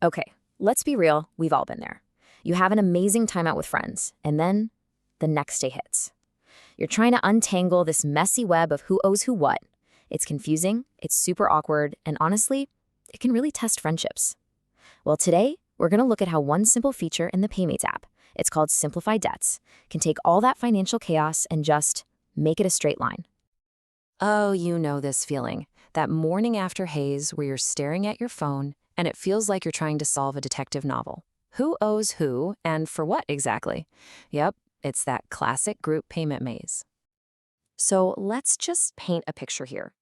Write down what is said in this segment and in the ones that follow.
Okay, let's be real, we've all been there. You have an amazing time out with friends, and then the next day hits. You're trying to untangle this messy web of who owes who what. It's confusing, it's super awkward, and honestly, it can really test friendships. Well, today, we're going to look at how one simple feature in the PayMates app, it's called Simplify Debts, can take all that financial chaos and just make it a straight line. Oh, you know this feeling. That morning after haze where you're staring at your phone and it feels like you're trying to solve a detective novel. Who owes who and for what exactly? Yep, it's that classic group payment maze. So let's just paint a picture here.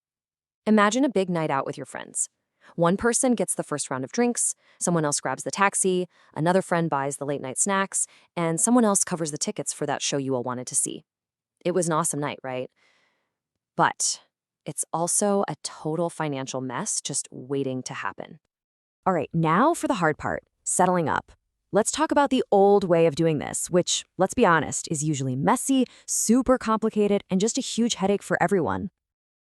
Imagine a big night out with your friends. One person gets the first round of drinks, someone else grabs the taxi, another friend buys the late night snacks, and someone else covers the tickets for that show you all wanted to see. It was an awesome night, right? But it's also a total financial mess just waiting to happen. All right, now for the hard part, settling up. Let's talk about the old way of doing this, which, let's be honest, is usually messy, super complicated, and just a huge headache for everyone.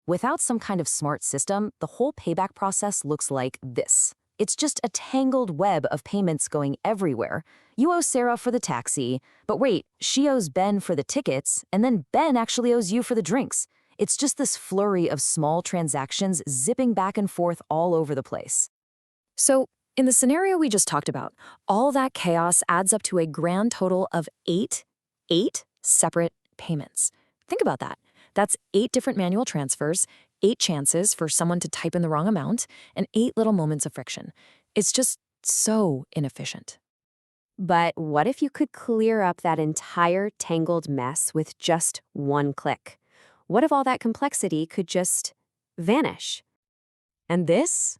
Without some kind of smart system, the whole payback process looks like this. It's just a tangled web of payments going everywhere. You owe Sarah for the taxi, but wait, she owes Ben for the tickets, and then Ben actually owes you for the drinks. It's just this flurry of small transactions zipping back and forth all over the place. So, in the scenario we just talked about, all that chaos adds up to a grand total of eight separate payments. Think about that. That's 8 different manual transfers, 8 chances for someone to type in the wrong amount, and 8 little moments of friction. It's just so inefficient. But what if you could clear up that entire tangled mess with just one click? What if all that complexity could just vanish? And this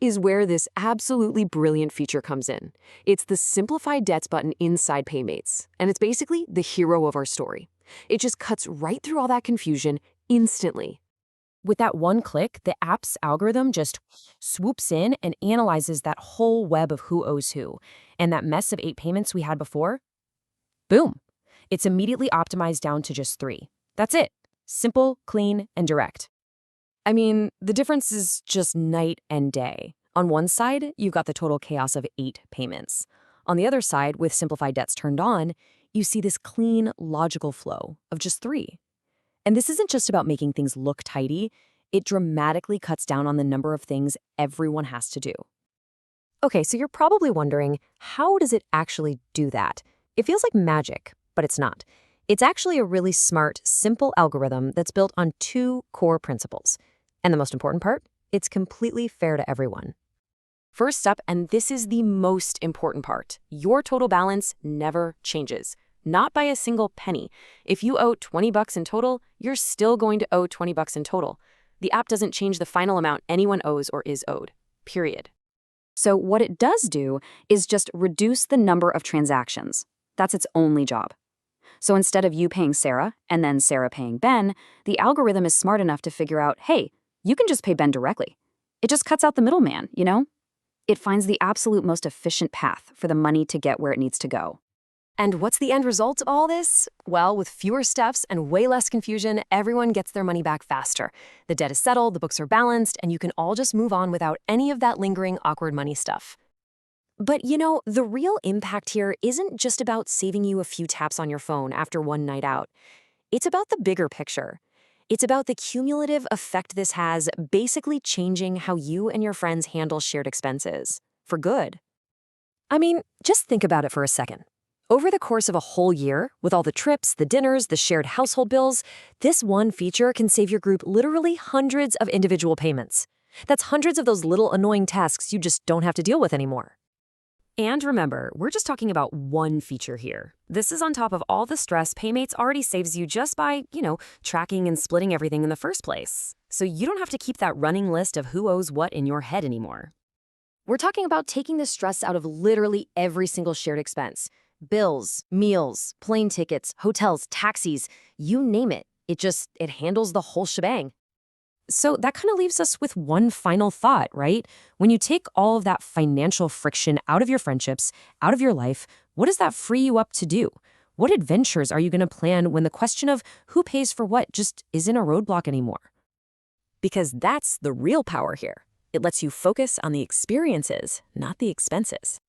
is where this absolutely brilliant feature comes in. It's the Simplify Debts button inside PayMates, and it's basically the hero of our story. It just cuts right through all that confusion instantly. With that one click, the app's algorithm just swoops in and analyzes that whole web of who owes who. And that mess of 8 payments we had before, boom, it's immediately optimized down to just 3. That's it. Simple, clean, and direct. I mean, the difference is just night and day. On one side, you've got the total chaos of 8 payments. On the other side, with Simplified Debts turned on, you see this clean, logical flow of just 3. And this isn't just about making things look tidy. It dramatically cuts down on the number of things everyone has to do. Okay, so you're probably wondering, how does it actually do that? It feels like magic, but it's not. It's actually a really smart, simple algorithm that's built on 2 core principles. And the most important part, it's completely fair to everyone. First up, and this is the most important part, your total balance never changes. Not by a single penny. If you owe $20 in total, you're still going to owe $20 in total. The app doesn't change the final amount anyone owes or is owed, period. So what it does do is just reduce the number of transactions. That's its only job. So instead of you paying Sarah and then Sarah paying Ben, the algorithm is smart enough to figure out, hey, you can just pay Ben directly. It just cuts out the middleman, you know? It finds the absolute most efficient path for the money to get where it needs to go. And what's the end result of all this? Well, with fewer steps and way less confusion, everyone gets their money back faster. The debt is settled, the books are balanced, and you can all just move on without any of that lingering, awkward money stuff. But you know, the real impact here isn't just about saving you a few taps on your phone after one night out. It's about the bigger picture. It's about the cumulative effect this has, basically changing how you and your friends handle shared expenses. For good. I mean, just think about it for a second. Over the course of a whole year, with all the trips, the dinners, the shared household bills, this one feature can save your group literally hundreds of individual payments. That's hundreds of those little annoying tasks you just don't have to deal with anymore. And remember, we're just talking about one feature here. This is on top of all the stress PayMates already saves you just by, tracking and splitting everything in the first place. So you don't have to keep that running list of who owes what in your head anymore. We're talking about taking the stress out of literally every single shared expense. Bills, meals, plane tickets, hotels, taxis, you name it. It handles the whole shebang. So that kind of leaves us with one final thought, right? When you take all of that financial friction out of your friendships, out of your life, what does that free you up to do? What adventures are you going to plan when the question of who pays for what just isn't a roadblock anymore? Because that's the real power here. It lets you focus on the experiences, not the expenses.